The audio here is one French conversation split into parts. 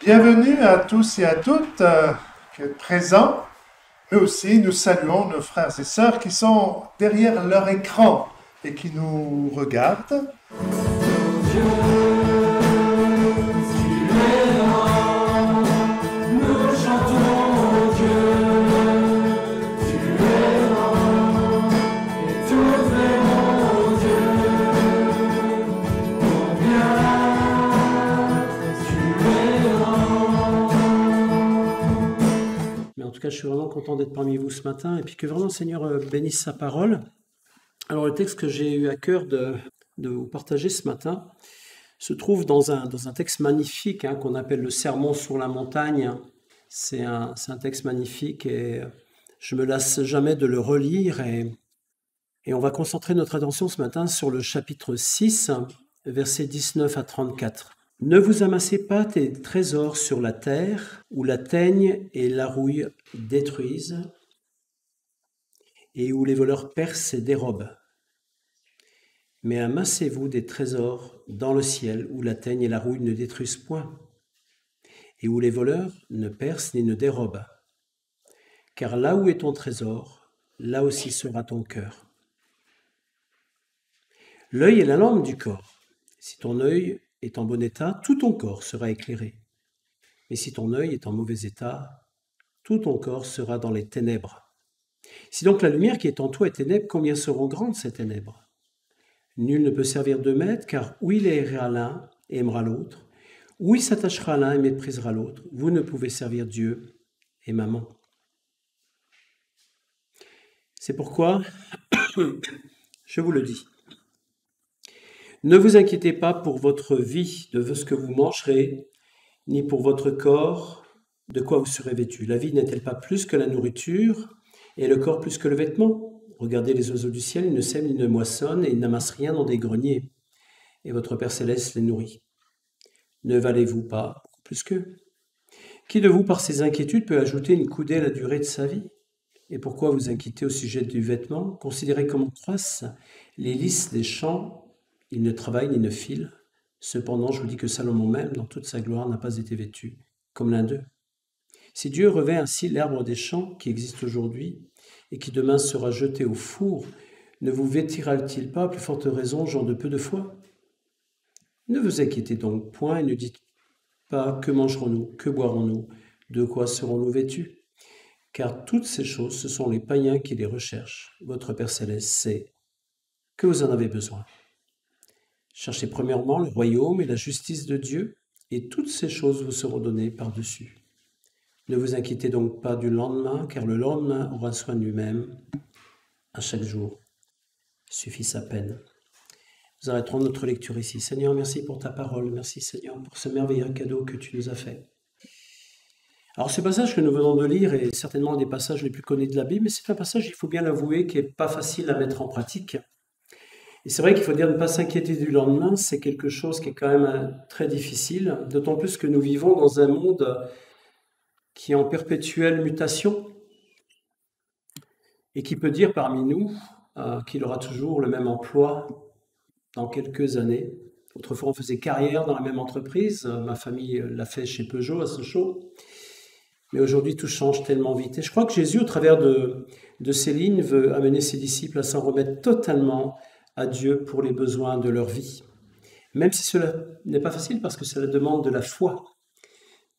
Bienvenue à tous et à toutes qui êtes présents, mais aussi nous saluons nos frères et sœurs qui sont derrière leur écran et qui nous regardent. Mais en tout cas, je suis vraiment content d'être parmi vous ce matin et puis que vraiment le Seigneur bénisse sa parole. Alors le texte que j'ai eu à cœur de vous partager ce matin se trouve dans un texte magnifique qu'on appelle le Sermon sur la montagne. C'est un texte magnifique et je me lasse jamais de le relire et on va concentrer notre attention ce matin sur le chapitre 6, versets 19 à 34. Ne vous amassez pas des trésors sur la terre, où la teigne et la rouille détruisent, et où les voleurs percent et dérobent. Mais amassez-vous des trésors dans le ciel, où la teigne et la rouille ne détruisent point, et où les voleurs ne percent ni ne dérobent. Car là où est ton trésor, là aussi sera ton cœur. L'œil est la lampe du corps. Si ton œil est en bon état, tout ton corps sera éclairé. Mais si ton œil est en mauvais état, tout ton corps sera dans les ténèbres. Si donc la lumière qui est en toi est ténèbres, combien seront grandes ces ténèbres? Nul ne peut servir deux maîtres, car ou il haïra l'un et aimera l'autre, ou il s'attachera à l'un et méprisera l'autre. Vous ne pouvez servir Dieu et mammon. C'est pourquoi, je vous le dis, ne vous inquiétez pas pour votre vie, de ce que vous mangerez, ni pour votre corps, de quoi vous serez vêtu. La vie n'est-elle pas plus que la nourriture, et le corps plus que le vêtement? Regardez les oiseaux du ciel, ils ne sèment ni ne moissonnent, et ils n'amassent rien dans des greniers, et votre Père céleste les nourrit. Ne valez-vous pas plus qu'eux? Qui de vous, par ses inquiétudes, peut ajouter une coudée à la durée de sa vie? Et pourquoi vous inquiétez au sujet du vêtement? Considérez comment croissent les lys des champs. Ils ne travaillent ni ne filent. Cependant, je vous dis que Salomon même, dans toute sa gloire, n'a pas été vêtu comme l'un d'eux. Si Dieu revêt ainsi l'herbe des champs qui existe aujourd'hui et qui demain sera jeté au four, ne vous vêtira-t-il pas à plus forte raison, gens de peu de foi? Ne vous inquiétez donc point et ne dites pas que mangerons-nous, que boirons-nous, de quoi serons-nous vêtus? Car toutes ces choses, ce sont les païens qui les recherchent. Votre Père céleste sait que vous en avez besoin. Cherchez premièrement le royaume et la justice de Dieu, et toutes ces choses vous seront données par-dessus. Ne vous inquiétez donc pas du lendemain, car le lendemain aura soin de lui-même. À chaque jour suffit sa peine. Nous arrêterons notre lecture ici. Seigneur, merci pour ta parole. Merci Seigneur pour ce merveilleux cadeau que tu nous as fait. Alors ce passage que nous venons de lire est certainement un des passages les plus connus de la Bible, mais c'est un passage, il faut bien l'avouer, qui n'est pas facile à mettre en pratique. Et c'est vrai qu'il faut dire ne pas s'inquiéter du lendemain, c'est quelque chose qui est quand même très difficile, d'autant plus que nous vivons dans un monde qui est en perpétuelle mutation et qui peut dire parmi nous qu'il aura toujours le même emploi dans quelques années. Autrefois, on faisait carrière dans la même entreprise. Ma famille l'a fait chez Peugeot à Sochaux. Mais aujourd'hui, tout change tellement vite. Et je crois que Jésus, au travers de ces lignes, veut amener ses disciples à s'en remettre totalement à Dieu pour les besoins de leur vie. Même si cela n'est pas facile parce que cela demande de la foi.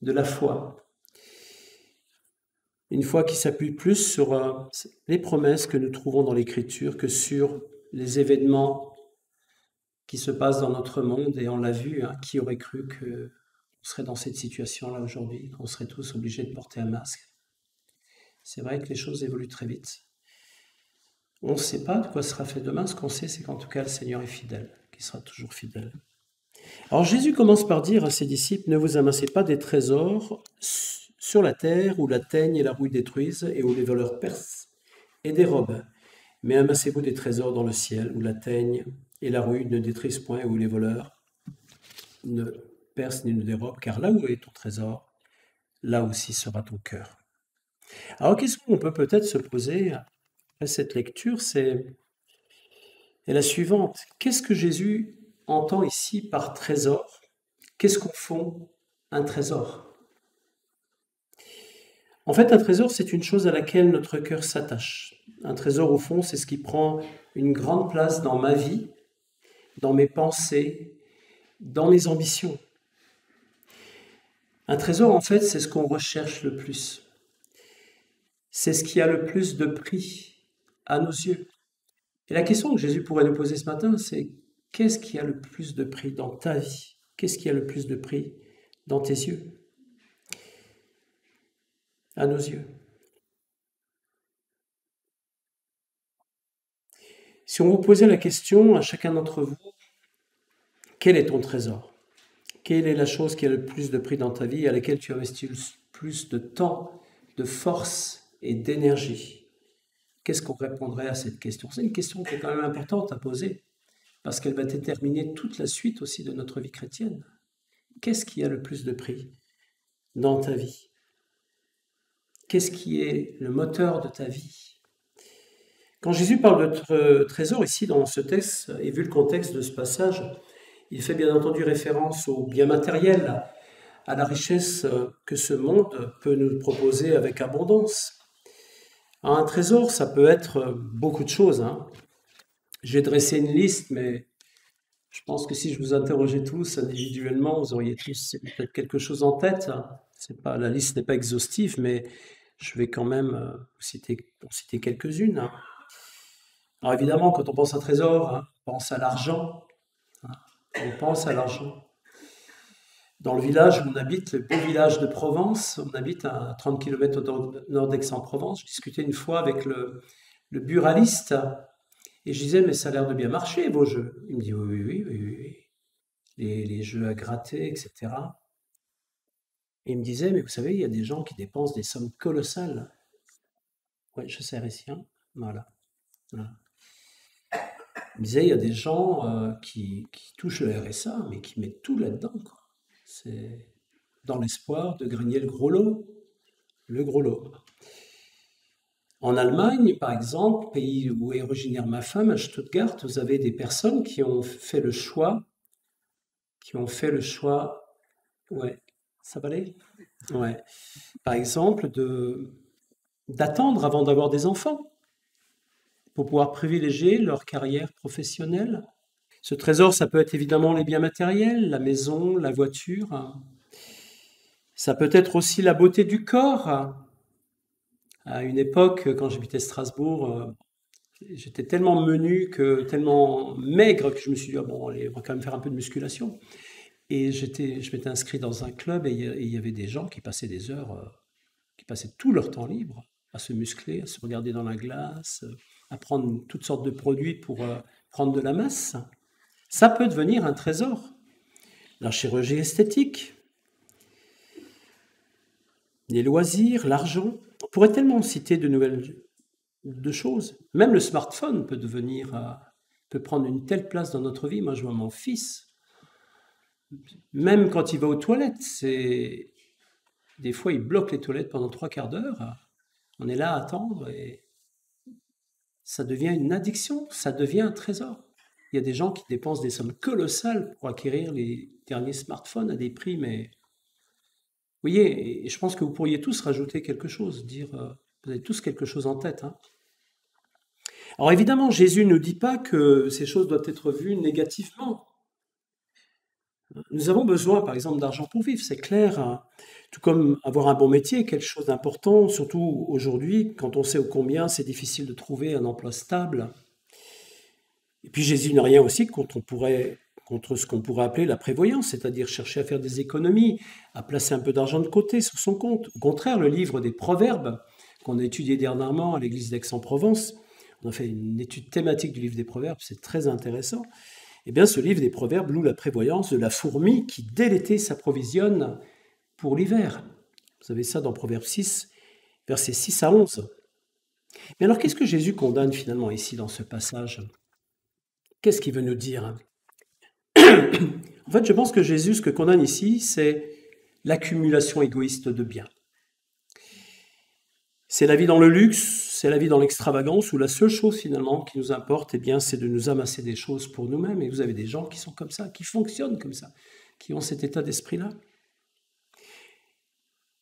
De la foi. Une foi qui s'appuie plus sur les promesses que nous trouvons dans l'Écriture que sur les événements qui se passent dans notre monde. Et on l'a vu, qui aurait cru qu'on serait dans cette situation-là aujourd'hui, qu'on serait tous obligés de porter un masque. C'est vrai que les choses évoluent très vite. On ne sait pas de quoi sera fait demain. Ce qu'on sait, c'est qu'en tout cas, le Seigneur est fidèle, qu'il sera toujours fidèle. Alors Jésus commence par dire à ses disciples, ne vous amassez pas des trésors sur la terre où la teigne et la rouille détruisent et où les voleurs percent et dérobent. Mais amassez-vous des trésors dans le ciel où la teigne et la rouille ne détruisent point et où les voleurs ne percent ni ne dérobent, car là où est ton trésor, là aussi sera ton cœur. Alors, qu'est-ce qu'on peut peut-être se poser après cette lecture? C'est la suivante. Qu'est-ce que Jésus entend ici par trésor? Qu'est-ce qu'on fait un trésor? En fait, un trésor, c'est une chose à laquelle notre cœur s'attache. Un trésor, au fond, c'est ce qui prend une grande place dans ma vie, dans mes pensées, dans mes ambitions. Un trésor, en fait, c'est ce qu'on recherche le plus. C'est ce qui a le plus de prix à nos yeux. Et la question que Jésus pourrait nous poser ce matin, c'est qu'est-ce qui a le plus de prix dans ta vie? Qu'est-ce qui a le plus de prix dans tes yeux? À nos yeux. Si on vous posait la question à chacun d'entre vous, quel est ton trésor? Quelle est la chose qui a le plus de prix dans ta vie, à laquelle tu investis le plus de temps, de force et d'énergie? Qu'est-ce qu'on répondrait à cette question? C'est une question qui est quand même importante à poser, parce qu'elle va déterminer toute la suite aussi de notre vie chrétienne. Qu'est-ce qui a le plus de prix dans ta vie? Qu'est-ce qui est le moteur de ta vie? Quand Jésus parle de trésor ici dans ce texte, et vu le contexte de ce passage, il fait bien entendu référence aux biens matériels, à la richesse que ce monde peut nous proposer avec abondance. Un trésor, ça peut être beaucoup de choses. J'ai dressé une liste, mais je pense que si je vous interrogeais tous individuellement, vous auriez tous peut-être quelque chose en tête. La liste n'est pas exhaustive, mais je vais quand même en citer quelques-unes. Alors évidemment, quand on pense à trésor, on pense à l'argent. On pense à l'argent. Dans le village où on habite, le beau village de Provence, on habite à 30 km au nord d'Aix-en-Provence. Je discutais une fois avec le buraliste et je disais, mais ça a l'air de bien marcher vos jeux. Il me dit, oui. Les jeux à gratter, etc. Et il me disait, mais vous savez, il y a des gens qui dépensent des sommes colossales. Oui, je sais, ici, voilà. Il me disait, il y a des gens qui touchent le RSA, mais qui mettent tout là-dedans, quoi. C'est dans l'espoir de gagner le gros lot. Le gros lot. En Allemagne, par exemple, pays où est originaire ma femme, à Stuttgart, vous avez des personnes qui ont fait le choix, ouais, ça va aller? Ouais. Par exemple, d'attendre avant d'avoir des enfants pour pouvoir privilégier leur carrière professionnelle. Ce trésor, ça peut être évidemment les biens matériels, la maison, la voiture. Ça peut être aussi la beauté du corps. À une époque, quand j'habitais Strasbourg, j'étais tellement menu, tellement maigre que je me suis dit, bon, allez, on va quand même faire un peu de musculation. Et je m'étais inscrit dans un club et il y avait des gens qui passaient des heures, qui passaient tout leur temps libre à se muscler, à se regarder dans la glace, à prendre toutes sortes de produits pour prendre de la masse. Ça peut devenir un trésor. La chirurgie esthétique, les loisirs, l'argent. On pourrait tellement citer de choses. Même le smartphone peut prendre une telle place dans notre vie. Moi, je vois mon fils, même quand il va aux toilettes, des fois, il bloque les toilettes pendant 3/4 d'heure. On est là à attendre et ça devient une addiction, ça devient un trésor. Il y a des gens qui dépensent des sommes colossales pour acquérir les derniers smartphones à des prix, mais vous voyez, et je pense que vous pourriez tous rajouter quelque chose, vous avez tous quelque chose en tête. Alors évidemment, Jésus ne dit pas que ces choses doivent être vues négativement. Nous avons besoin, par exemple, d'argent pour vivre, c'est clair. Tout comme avoir un bon métier est quelque chose d'important, surtout aujourd'hui, quand on sait ô combien c'est difficile de trouver un emploi stable. Et puis Jésus n'a rien aussi contre ce qu'on pourrait appeler la prévoyance, c'est-à-dire chercher à faire des économies, à placer un peu d'argent de côté sur son compte. Au contraire, le livre des Proverbes, qu'on a étudié dernièrement à l'église d'Aix-en-Provence, on a fait une étude thématique du livre des Proverbes, c'est très intéressant. Eh bien, ce livre des Proverbes loue la prévoyance de la fourmi qui, dès l'été, s'approvisionne pour l'hiver. Vous avez ça dans Proverbe 6, versets 6 à 11. Mais alors, qu'est-ce que Jésus condamne finalement ici dans ce passage? Qu'est-ce qu'il veut nous dire? En fait, je pense que Jésus, ce que condamne ici, c'est l'accumulation égoïste de biens. C'est la vie dans le luxe, c'est la vie dans l'extravagance, où la seule chose finalement qui nous importe, eh bien, c'est de nous amasser des choses pour nous-mêmes. Et vous avez des gens qui sont comme ça, qui fonctionnent comme ça, qui ont cet état d'esprit-là.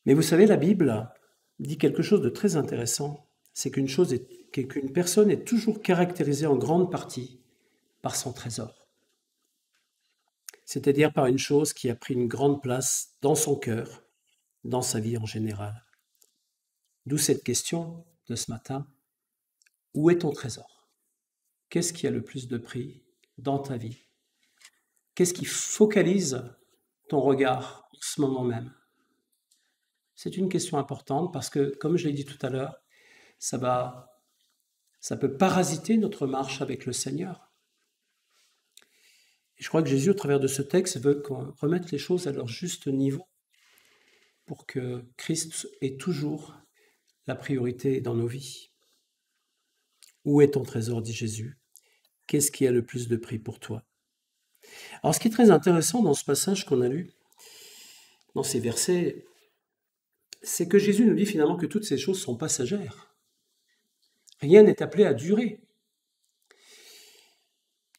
Mais vous savez, la Bible dit quelque chose de très intéressant. C'est qu'une personne est toujours caractérisée en grande partie par son trésor. C'est-à-dire par une chose qui a pris une grande place dans son cœur, dans sa vie en général. D'où cette question de ce matin. Où est ton trésor? Qu'est-ce qui a le plus de prix dans ta vie? Qu'est-ce qui focalise ton regard en ce moment même? C'est une question importante parce que, comme je l'ai dit tout à l'heure, ça peut parasiter notre marche avec le Seigneur. Et je crois que Jésus, au travers de ce texte, veut qu'on remette les choses à leur juste niveau pour que Christ ait toujours la priorité dans nos vies. Où est ton trésor, dit Jésus? Qu'est-ce qui a le plus de prix pour toi? Alors, ce qui est très intéressant dans ce passage qu'on a lu, dans ces versets, c'est que Jésus nous dit finalement que toutes ces choses sont passagères. Rien n'est appelé à durer.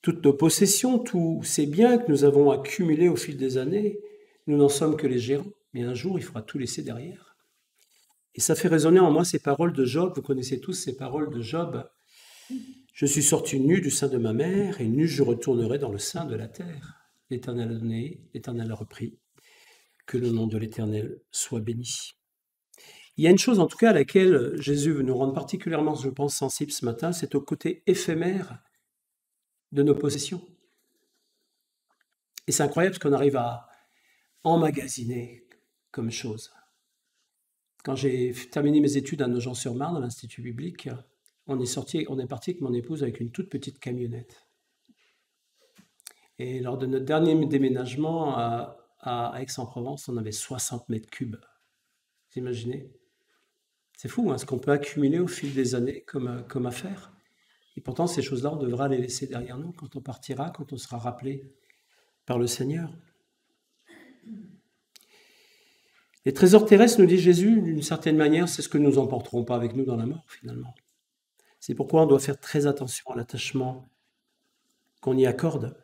Toutes nos possessions, tous ces biens que nous avons accumulés au fil des années, nous n'en sommes que les gérants, mais un jour, il faudra tout laisser derrière. Et ça fait résonner en moi ces paroles de Job. Vous connaissez tous ces paroles de Job. Je suis sorti nu du sein de ma mère, et nu je retournerai dans le sein de la terre. L'Éternel a donné, l'Éternel a repris. Que le nom de l'Éternel soit béni. Il y a une chose en tout cas à laquelle Jésus veut nous rendre particulièrement, je pense, sensibles ce matin, c'est au côté éphémère de nos possessions. Et c'est incroyable ce qu'on arrive à emmagasiner comme chose. Quand j'ai terminé mes études à Nogent-sur-Marne, à l'Institut biblique, on est parti avec mon épouse avec une toute petite camionnette. Et lors de notre dernier déménagement à Aix-en-Provence, on avait 60 mètres cubes. Vous imaginez? C'est fou, ce qu'on peut accumuler au fil des années comme affaire. Et pourtant, ces choses-là, on devra les laisser derrière nous quand on partira, quand on sera rappelé par le Seigneur. Les trésors terrestres, nous dit Jésus, d'une certaine manière, c'est ce que nous n'emporterons pas avec nous dans la mort, finalement. C'est pourquoi on doit faire très attention à l'attachement qu'on y accorde.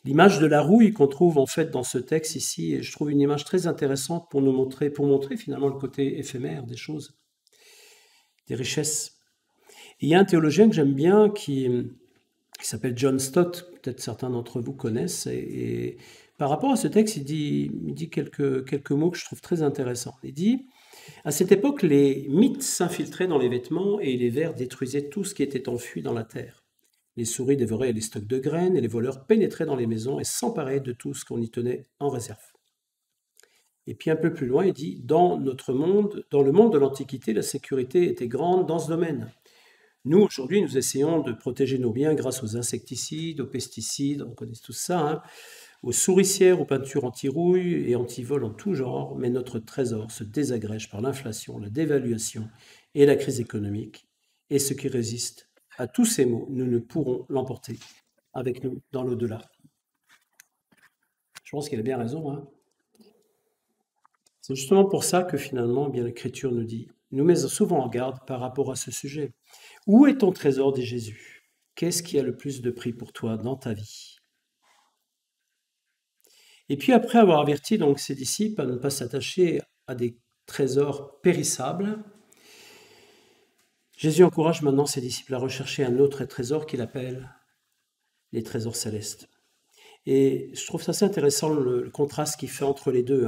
L'image de la rouille qu'on trouve en fait dans ce texte ici, et je trouve une image très intéressante pour montrer finalement le côté éphémère des choses, des richesses. Et il y a un théologien que j'aime bien qui s'appelle John Stott, peut-être certains d'entre vous connaissent, et par rapport à ce texte, il dit quelques mots que je trouve très intéressants. Il dit, à cette époque, les mythes s'infiltraient dans les vêtements et les vers détruisaient tout ce qui était enfui dans la terre. Les souris dévoraient les stocks de graines et les voleurs pénétraient dans les maisons et s'emparaient de tout ce qu'on y tenait en réserve. Et puis un peu plus loin, il dit, dans le monde de l'Antiquité, la sécurité était grande dans ce domaine. Nous, aujourd'hui, nous essayons de protéger nos biens grâce aux insecticides, aux pesticides, on connaît tout ça, aux souricières, aux peintures anti-rouille et anti-vol en tout genre, mais notre trésor se désagrège par l'inflation, la dévaluation et la crise économique, et ce qui résiste à tous ces maux, nous ne pourrons l'emporter avec nous dans l'au-delà. Je pense qu'il a bien raison. C'est justement pour ça que finalement, bien l'Écriture nous met souvent en garde par rapport à ce sujet. Où est ton trésor, dit Jésus? Qu'est-ce qui a le plus de prix pour toi dans ta vie? Et puis après avoir averti donc ses disciples à ne pas s'attacher à des trésors périssables, Jésus encourage maintenant ses disciples à rechercher un autre trésor qu'il appelle les trésors célestes. Et je trouve ça assez intéressant le contraste qu'il fait entre les deux.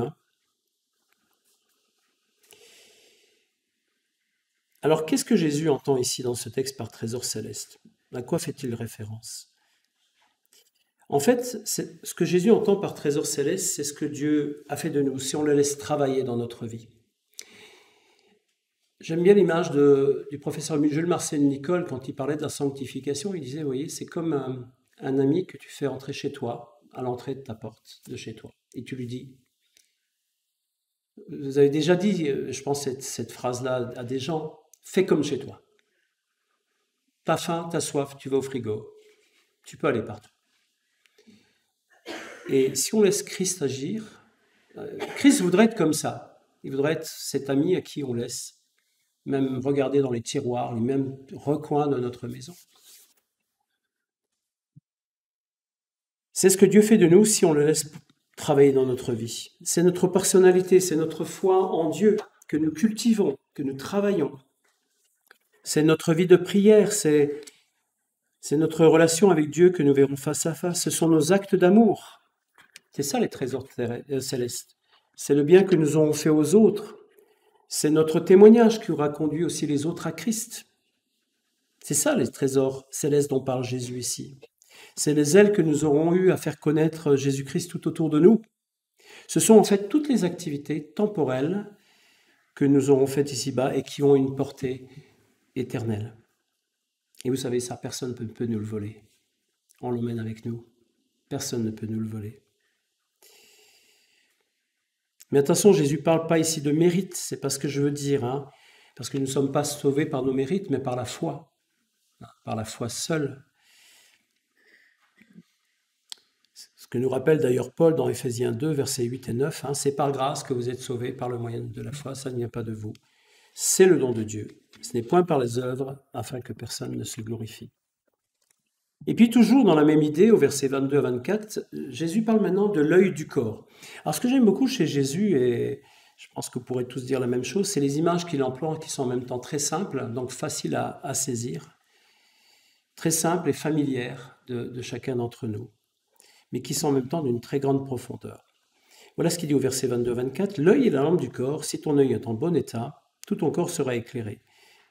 Alors qu'est-ce que Jésus entend ici dans ce texte par trésor céleste? À quoi fait-il référence? En fait, ce que Jésus entend par trésor céleste, c'est ce que Dieu a fait de nous, si on le laisse travailler dans notre vie. J'aime bien l'image du professeur Jules Marcel Nicole quand il parlait de la sanctification. Il disait, vous voyez, c'est comme un ami que tu fais entrer chez toi, à l'entrée de ta porte de chez toi. Et tu lui dis, vous avez déjà dit, je pense, cette phrase-là à des gens, fais comme chez toi. T'as faim, t'as soif, tu vas au frigo. Tu peux aller partout. Et si on laisse Christ agir, Christ voudrait être comme ça. Il voudrait être cet ami à qui on laisse même regarder dans les tiroirs, les mêmes recoins de notre maison. C'est ce que Dieu fait de nous si on le laisse travailler dans notre vie. C'est notre personnalité, c'est notre foi en Dieu que nous cultivons, que nous travaillons. C'est notre vie de prière, c'est notre relation avec Dieu que nous verrons face à face. Ce sont nos actes d'amour. C'est ça les trésors célestes. C'est le bien que nous aurons fait aux autres. C'est notre témoignage qui aura conduit aussi les autres à Christ. C'est ça les trésors célestes dont parle Jésus ici. C'est les ailes que nous aurons eues à faire connaître Jésus-Christ tout autour de nous. Ce sont en fait toutes les activités temporelles que nous aurons faites ici-bas et qui ont une portée éternelle. Et vous savez, ça, personne ne peut nous le voler. On l'emmène avec nous. Personne ne peut nous le voler. Mais attention, Jésus ne parle pas ici de mérite, c'est pas ce que je veux dire, hein, parce que nous ne sommes pas sauvés par nos mérites, mais par la foi seule. Ce que nous rappelle d'ailleurs Paul dans Éphésiens 2, versets 8 et 9, hein, c'est par grâce que vous êtes sauvés par le moyen de la foi, ça ne vient pas de vous. C'est le don de Dieu. Ce n'est point par les œuvres, afin que personne ne se glorifie. Et puis toujours dans la même idée, au verset 22 à 24, Jésus parle maintenant de l'œil du corps. Alors ce que j'aime beaucoup chez Jésus, et je pense que vous pourrez tous dire la même chose, c'est les images qu'il emploie qui sont en même temps très simples, donc faciles à saisir, très simples et familières de chacun d'entre nous, mais qui sont en même temps d'une très grande profondeur. Voilà ce qu'il dit au verset 22 à 24, « L'œil est la lampe du corps, si ton œil est en bon état, tout ton corps sera éclairé.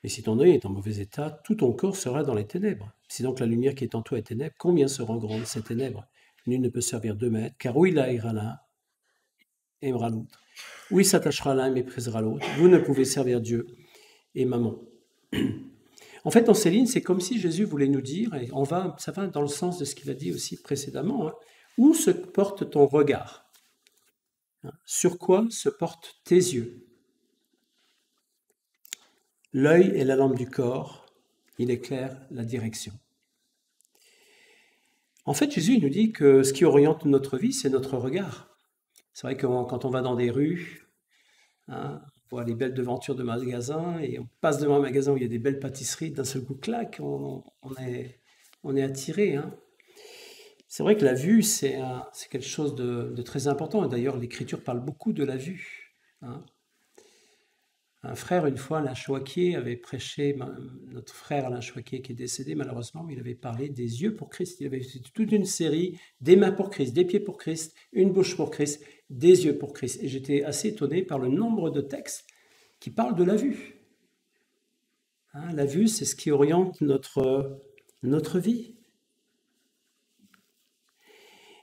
Et si ton œil est en mauvais état, tout ton corps sera dans les ténèbres. Si donc la lumière qui est en toi est ténèbres, combien seront grandes ces ténèbres? Nul ne peut servir deux maîtres, car où il haïra l'un, aimera l'autre. Où il s'attachera l'un, méprisera l'autre. Vous ne pouvez servir Dieu et Mammon. » En fait, dans ces lignes, c'est comme si Jésus voulait nous dire, et ça va dans le sens de ce qu'il a dit aussi précédemment, hein, où se porte ton regard? Sur quoi se portent tes yeux? L'œil est la lampe du corps, il éclaire la direction. En fait, Jésus nous dit que ce qui oriente notre vie, c'est notre regard. C'est vrai que quand on va dans des rues, hein, on voit les belles devantures de magasins et on passe devant un magasin où il y a des belles pâtisseries, d'un seul coup, clac, on est attiré. Hein. C'est vrai que la vue, c'est quelque chose de très important. D'ailleurs, l'Écriture parle beaucoup de la vue. Hein. Un frère, une fois, Alain Chouaquier, avait prêché, notre frère Alain Chouaquier qui est décédé malheureusement, mais il avait parlé des yeux pour Christ. Il avait fait toute une série, des mains pour Christ, des pieds pour Christ, une bouche pour Christ, des yeux pour Christ. Et j'étais assez étonné par le nombre de textes qui parlent de la vue. Hein, la vue, c'est ce qui oriente notre vie.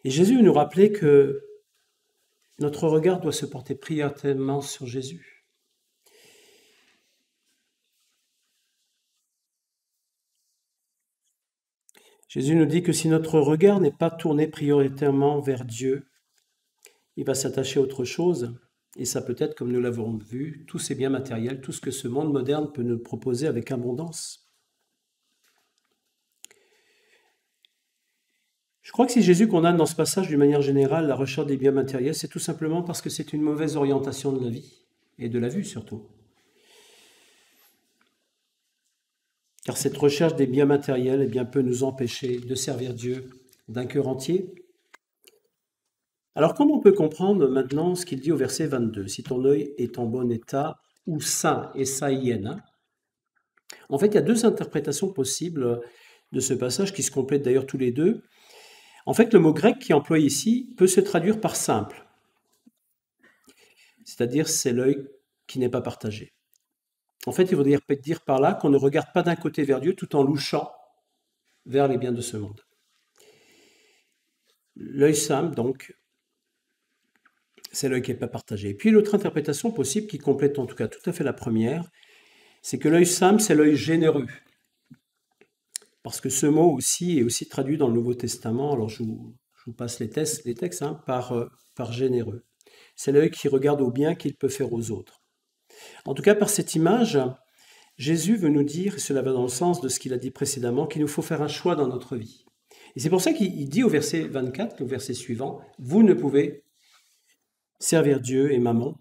Et Jésus nous rappelait que notre regard doit se porter prioritairement sur Jésus. Jésus nous dit que si notre regard n'est pas tourné prioritairement vers Dieu, il va s'attacher à autre chose, et ça peut être, comme nous l'avons vu, tous ces biens matériels, tout ce que ce monde moderne peut nous proposer avec abondance. Je crois que si Jésus condamne dans ce passage d'une manière générale la recherche des biens matériels, c'est tout simplement parce que c'est une mauvaise orientation de la vie, et de la vue surtout. Car cette recherche des biens matériels peut nous empêcher de servir Dieu d'un cœur entier. Alors comment on peut comprendre maintenant ce qu'il dit au verset 22, « Si ton œil est en bon état, ou sain, et saïen hein ?» En fait, il y a deux interprétations possibles de ce passage qui se complètent d'ailleurs tous les deux. En fait, le mot grec qui est employé ici peut se traduire par simple, c'est-à-dire c'est l'œil qui n'est pas partagé. En fait, il voudrait dire par là qu'on ne regarde pas d'un côté vers Dieu tout en louchant vers les biens de ce monde. L'œil simple, donc, c'est l'œil qui n'est pas partagé. Et puis l'autre interprétation possible, qui complète en tout cas tout à fait la première, c'est que l'œil simple, c'est l'œil généreux. Parce que ce mot aussi est aussi traduit dans le Nouveau Testament, alors je vous passe les textes hein, par généreux. C'est l'œil qui regarde au bien qu'il peut faire aux autres. En tout cas, par cette image, Jésus veut nous dire, et cela va dans le sens de ce qu'il a dit précédemment, qu'il nous faut faire un choix dans notre vie. Et c'est pour ça qu'il dit au verset 24, au verset suivant, « Vous ne pouvez servir Dieu et Mammon »,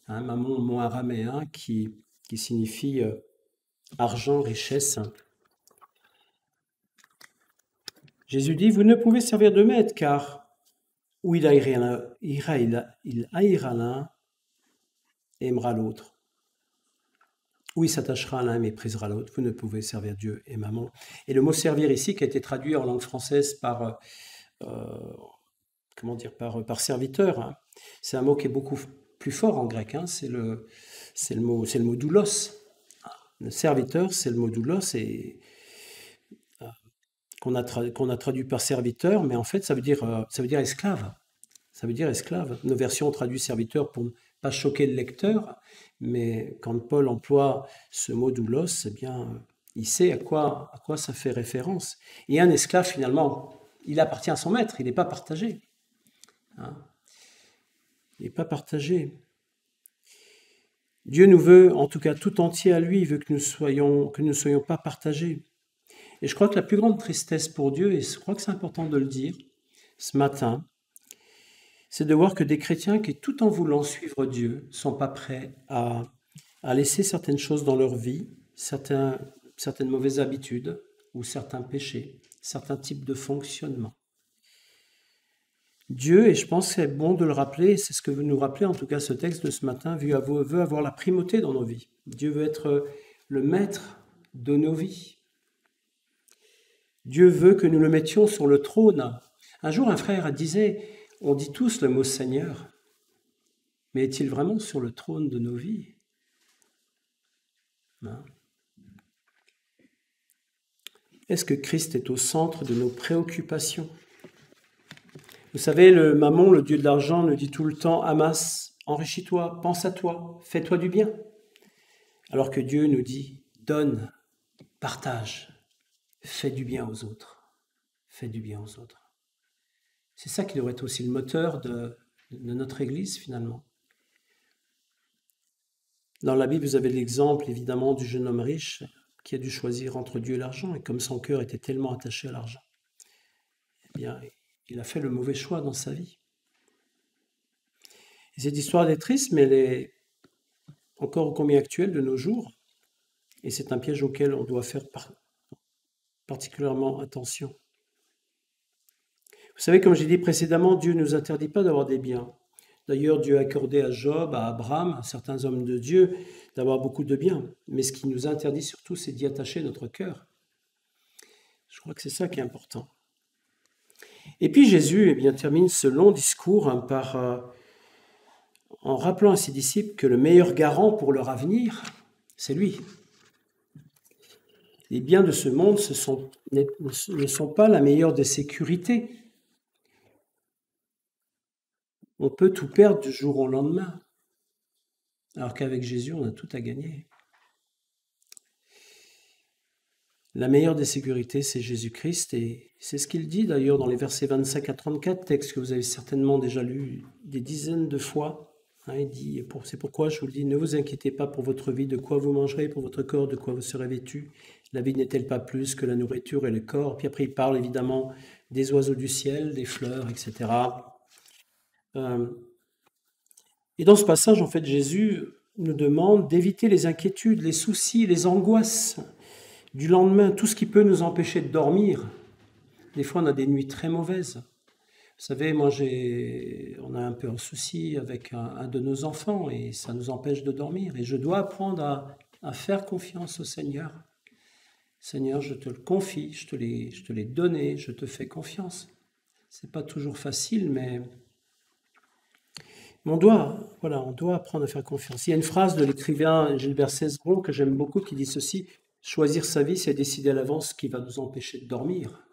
hein, Mammon, mot araméen qui signifie argent, richesse. Jésus dit, « Vous ne pouvez servir deux maîtres, car Où il haïra l'un et aimera l'autre. Où il s'attachera à l'un et méprisera l'autre. Vous ne pouvez servir Dieu et maman. Et le mot servir ici, qui a été traduit en langue française par serviteur, hein. C'est un mot qui est beaucoup plus fort en grec, hein. C'est le mot doulos. Le serviteur, c'est le mot doulos, et qu'on a traduit par serviteur, mais en fait ça veut dire esclave. Ça veut dire esclave. Nos versions ont traduit serviteur pour ne pas choquer le lecteur, mais quand Paul emploie ce mot doulos, eh bien, il sait à quoi ça fait référence. Et un esclave, finalement, il appartient à son maître, il n'est pas partagé. Hein. Il n'est pas partagé. Dieu nous veut, en tout cas tout entier à lui, il veut que nous ne soyons pas partagés. Et je crois que la plus grande tristesse pour Dieu, et je crois que c'est important de le dire ce matin, c'est de voir que des chrétiens qui, tout en voulant suivre Dieu, ne sont pas prêts à laisser certaines choses dans leur vie, certaines mauvaises habitudes ou certains péchés, certains types de fonctionnement. Dieu, et je pense que c'est bon de le rappeler, c'est ce que veut nous rappeler en tout cas ce texte de ce matin, veut avoir la primauté dans nos vies. Dieu veut être le maître de nos vies. Dieu veut que nous le mettions sur le trône. Un jour, un frère disait, on dit tous le mot Seigneur, mais est-il vraiment sur le trône de nos vies? Non. Est-ce que Christ est au centre de nos préoccupations? Vous savez, le mammon, le dieu de l'argent, nous dit tout le temps, amasse, enrichis-toi, pense à toi, fais-toi du bien. Alors que Dieu nous dit, donne, partage, fais du bien aux autres. Fais du bien aux autres. C'est ça qui devrait être aussi le moteur de notre Église, finalement. Dans la Bible, vous avez l'exemple, évidemment, du jeune homme riche qui a dû choisir entre Dieu et l'argent, et comme son cœur était tellement attaché à l'argent, eh bien, il a fait le mauvais choix dans sa vie. Et cette histoire est triste, mais elle est encore combien actuelle de nos jours, et c'est un piège auquel on doit faire particulièrement attention. Vous savez, comme j'ai dit précédemment, Dieu ne nous interdit pas d'avoir des biens. D'ailleurs, Dieu a accordé à Job, à Abraham, à certains hommes de Dieu, d'avoir beaucoup de biens. Mais ce qui nous interdit surtout, c'est d'y attacher notre cœur. Je crois que c'est ça qui est important. Et puis Jésus termine ce long discours en rappelant à ses disciples que le meilleur garant pour leur avenir, c'est lui. Les biens de ce monde ne sont pas la meilleure des sécurités. On peut tout perdre du jour au lendemain, alors qu'avec Jésus, on a tout à gagner. La meilleure des sécurités, c'est Jésus-Christ, et c'est ce qu'il dit d'ailleurs dans les versets 25 à 34, texte que vous avez certainement déjà lu des dizaines de fois. Il dit, c'est pourquoi je vous le dis, ne vous inquiétez pas pour votre vie, de quoi vous mangerez, pour votre corps, de quoi vous serez vêtus. La vie n'est-elle pas plus que la nourriture et le corps? Puis après, il parle évidemment des oiseaux du ciel, des fleurs, etc. Et dans ce passage, en fait, Jésus nous demande d'éviter les inquiétudes, les soucis, les angoisses du lendemain, tout ce qui peut nous empêcher de dormir. Des fois, on a des nuits très mauvaises. Vous savez, on a un peu un souci avec un de nos enfants et ça nous empêche de dormir. Et je dois apprendre à faire confiance au Seigneur. Seigneur, je te le confie, je te l'ai donné, je te fais confiance. C'est pas toujours facile, mais on doit apprendre à faire confiance. Il y a une phrase de l'écrivain Gilbert Cesbron que j'aime beaucoup qui dit ceci: choisir sa vie, c'est décider à l'avance ce qui va nous empêcher de dormir.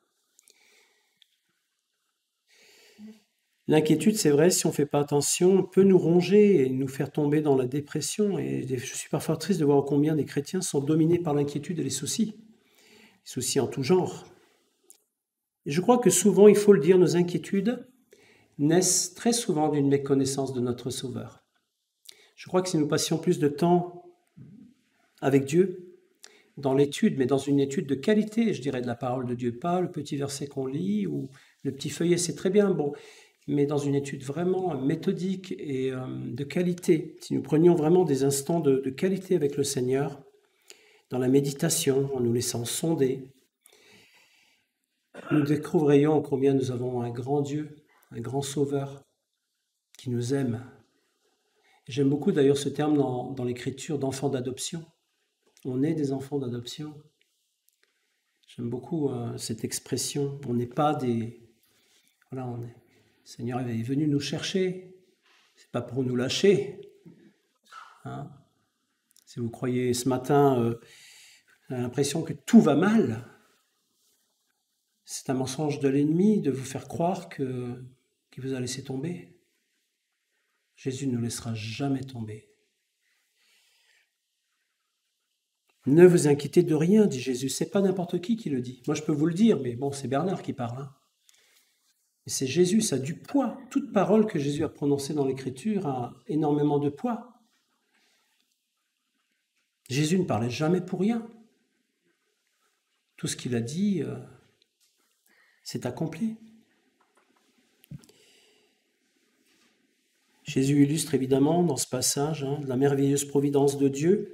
L'inquiétude, c'est vrai, si on ne fait pas attention, peut nous ronger et nous faire tomber dans la dépression. Et je suis parfois triste de voir combien des chrétiens sont dominés par l'inquiétude et les soucis en tout genre. Et je crois que souvent, il faut le dire, nos inquiétudes naissent très souvent d'une méconnaissance de notre Sauveur. Je crois que si nous passions plus de temps avec Dieu, dans l'étude, mais dans une étude de qualité, je dirais, de la parole de Dieu, pas le petit verset qu'on lit ou le petit feuillet, c'est très bien, bon, mais dans une étude vraiment méthodique et de qualité, si nous prenions vraiment des instants de qualité avec le Seigneur, dans la méditation, en nous laissant sonder, nous découvririons combien nous avons un grand Dieu un grand sauveur qui nous aime. J'aime beaucoup d'ailleurs ce terme dans l'écriture d'enfants d'adoption. On est des enfants d'adoption. J'aime beaucoup cette expression. On n'est pas des... Voilà, le Seigneur est venu nous chercher. C'est pas pour nous lâcher. Hein. Si vous croyez ce matin, l'impression que tout va mal, c'est un mensonge de l'ennemi de vous faire croire qu'il vous a laissé tomber. Jésus ne nous laissera jamais tomber. Ne vous inquiétez de rien, dit Jésus. C'est pas n'importe qui le dit. Moi, je peux vous le dire, mais bon, c'est Bernard qui parle. Hein. Mais c'est Jésus, ça a du poids. Toute parole que Jésus a prononcée dans l'Écriture a énormément de poids. Jésus ne parlait jamais pour rien. Tout ce qu'il a dit, c'est accompli. Jésus illustre évidemment dans ce passage la merveilleuse providence de Dieu.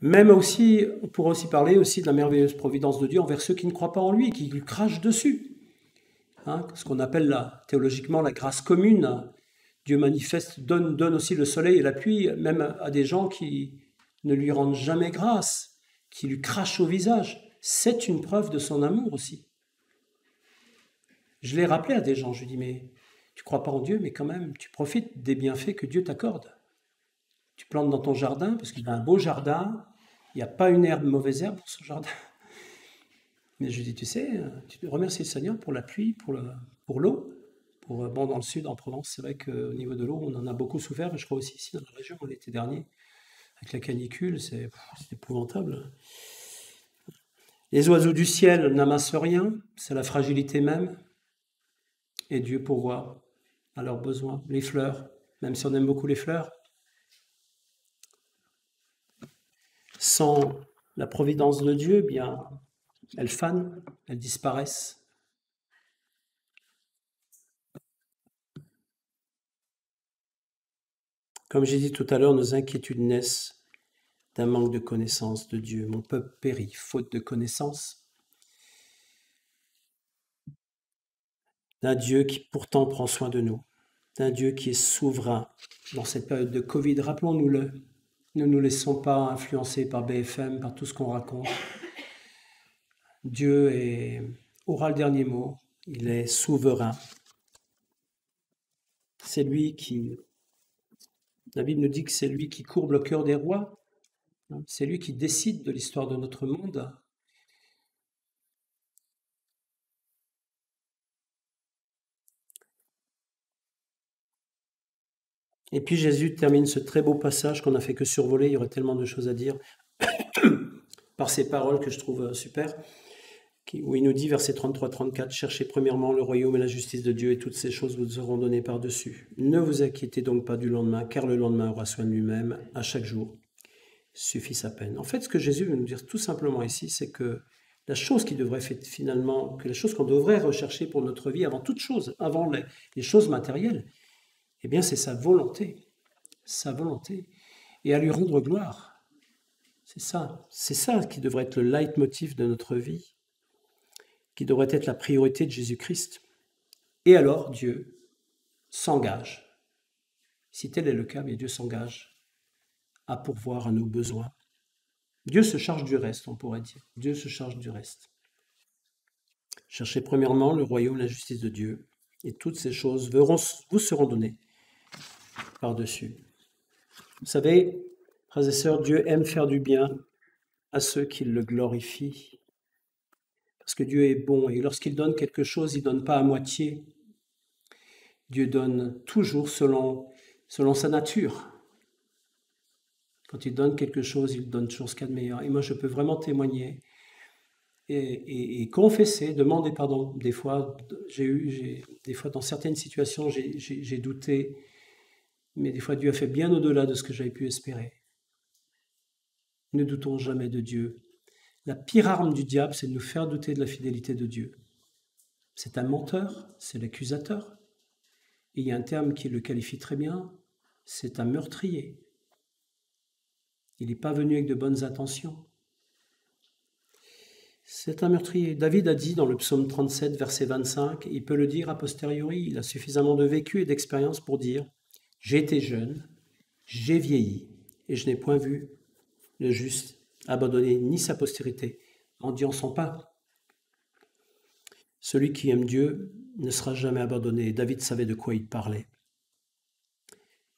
Même aussi, on pourrait aussi parler aussi de la merveilleuse providence de Dieu envers ceux qui ne croient pas en lui, qui lui crachent dessus. Ce qu'on appelle théologiquement la grâce commune. Dieu manifeste, donne aussi le soleil et la pluie, même à des gens qui ne lui rendent jamais grâce, qui lui crachent au visage. C'est une preuve de son amour aussi. Je l'ai rappelé à des gens, je lui dis, mais tu ne crois pas en Dieu, mais quand même, tu profites des bienfaits que Dieu t'accorde. Tu plantes dans ton jardin, parce qu'il a un beau jardin, il n'y a pas une herbe, mauvaise herbe pour ce jardin. Mais je lui dis, tu sais, tu remercies le Seigneur pour la pluie, pour l'eau. Dans le sud, en Provence, c'est vrai qu'au niveau de l'eau, on en a beaucoup souffert, et je crois aussi ici dans la région, l'été dernier, avec la canicule, c'est épouvantable. Les oiseaux du ciel n'amassent rien, c'est la fragilité même, et Dieu pourvoit à leurs besoins. Les fleurs, même si on aime beaucoup les fleurs, sans la providence de Dieu, bien, elles fanent, elles disparaissent. Comme j'ai dit tout à l'heure, nos inquiétudes naissent d'un manque de connaissance de Dieu. Mon peuple périt, faute de connaissance. D'un Dieu qui pourtant prend soin de nous. D'un Dieu qui est souverain dans cette période de Covid. Rappelons-nous-le. Ne nous laissons pas influencer par BFM, par tout ce qu'on raconte. Dieu aura le dernier mot. Il est souverain. C'est lui qui... La Bible nous dit que c'est lui qui courbe le cœur des rois. C'est lui qui décide de l'histoire de notre monde. Et puis Jésus termine ce très beau passage qu'on n'a fait que survoler. Il y aurait tellement de choses à dire par ces paroles que je trouve super. Où il nous dit, verset 33-34, « Cherchez premièrement le royaume et la justice de Dieu, et toutes ces choses vous seront données par-dessus. Ne vous inquiétez donc pas du lendemain, car le lendemain aura soin de lui-même. À chaque jour suffit sa peine. » En fait, ce que Jésus veut nous dire tout simplement ici, c'est que la chose qui devrait finalement, que la chose qu'on devrait rechercher pour notre vie, avant toute chose, avant les choses matérielles, eh bien, c'est sa volonté, et à lui rendre gloire. C'est ça qui devrait être le leitmotiv de notre vie, qui devrait être la priorité de Jésus-Christ. Et alors, Dieu s'engage. Si tel est le cas, mais Dieu s'engage à pourvoir à nos besoins. Dieu se charge du reste, on pourrait dire. Dieu se charge du reste. Cherchez premièrement le royaume et la justice de Dieu, et toutes ces choses vous seront données par-dessus. Vous savez, frères et sœurs, Dieu aime faire du bien à ceux qui le glorifient. Parce que Dieu est bon, et lorsqu'il donne quelque chose, il ne donne pas à moitié. Dieu donne toujours selon sa nature. Quand il donne quelque chose, il donne toujours ce qu'il y a de meilleur. Et moi, je peux vraiment témoigner et confesser, demander pardon. Des fois, des fois dans certaines situations, j'ai douté, mais des fois, Dieu a fait bien au-delà de ce que j'avais pu espérer. Ne doutons jamais de Dieu. La pire arme du diable, c'est de nous faire douter de la fidélité de Dieu. C'est un menteur, c'est l'accusateur. Et il y a un terme qui le qualifie très bien, c'est un meurtrier. Il n'est pas venu avec de bonnes intentions. C'est un meurtrier. David a dit dans le psaume 37, verset 25, il peut le dire a posteriori, il a suffisamment de vécu et d'expérience pour dire « J'ai été jeune, j'ai vieilli, et je n'ai point vu le juste abandonner ni sa postérité, mendiant son pain. » Celui qui aime Dieu ne sera jamais abandonné. David savait de quoi il parlait.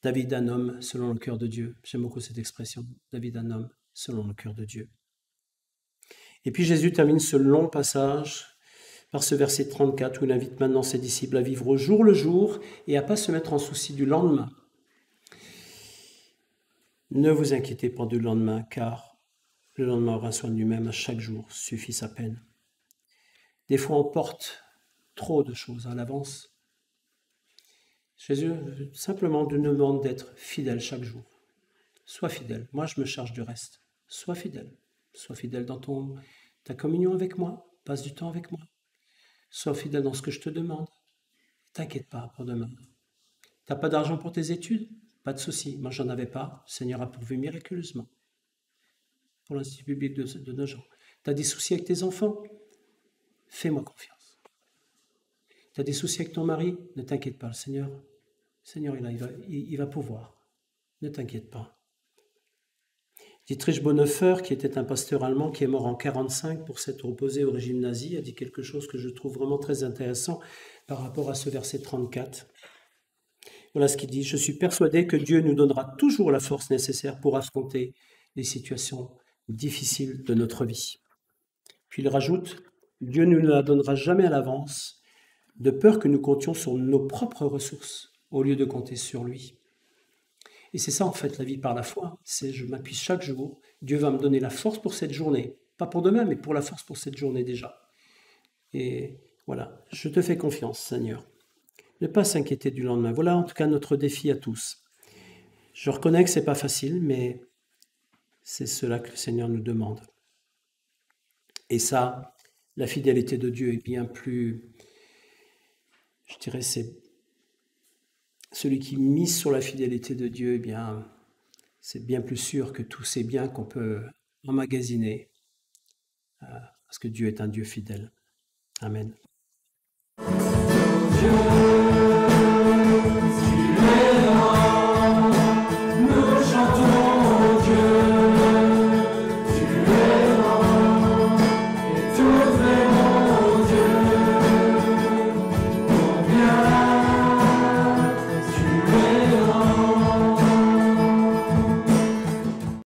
David, un homme selon le cœur de Dieu. J'aime beaucoup cette expression. David, un homme selon le cœur de Dieu. Et puis Jésus termine ce long passage par ce verset 34 où il invite maintenant ses disciples à vivre au jour le jour et à ne pas se mettre en souci du lendemain. Ne vous inquiétez pas du lendemain, car le lendemain aura soin de lui-même, à chaque jour suffit sa peine. Des fois, on porte trop de choses à l'avance. Jésus simplement nous demande d'être fidèle chaque jour. Sois fidèle. Moi, je me charge du reste. Sois fidèle. Sois fidèle dans ta communion avec moi. Passe du temps avec moi. Sois fidèle dans ce que je te demande. T'inquiète pas pour demain. T'as pas d'argent pour tes études? Pas de souci. Moi, j'en avais pas. Le Seigneur a pourvu miraculeusement pour l'Institut biblique de Nogent. T'as des soucis avec tes enfants? Fais-moi confiance. Tu as des soucis avec ton mari? Ne t'inquiète pas, le Seigneur il va pouvoir. Ne t'inquiète pas. Dietrich Bonhoeffer, qui était un pasteur allemand qui est mort en 1945 pour s'être opposé au régime nazi, a dit quelque chose que je trouve vraiment très intéressant par rapport à ce verset 34. Voilà ce qu'il dit. « Je suis persuadé que Dieu nous donnera toujours la force nécessaire pour affronter les situations difficiles de notre vie. » Puis il rajoute « Dieu ne nous la donnera jamais à l'avance, de peur que nous comptions sur nos propres ressources, au lieu de compter sur lui. » Et c'est ça en fait la vie par la foi, c'est je m'appuie chaque jour, Dieu va me donner la force pour cette journée, pas pour demain, mais pour la force pour cette journée déjà. Et voilà, je te fais confiance, Seigneur. Ne pas s'inquiéter du lendemain. Voilà en tout cas notre défi à tous. Je reconnais que c'est pas facile, mais c'est cela que le Seigneur nous demande. Et ça, la fidélité de Dieu est bien plus, je dirais, c'est celui qui mise sur la fidélité de Dieu, eh bien, c'est bien plus sûr que tous ces biens qu'on peut emmagasiner, parce que Dieu est un Dieu fidèle. Amen.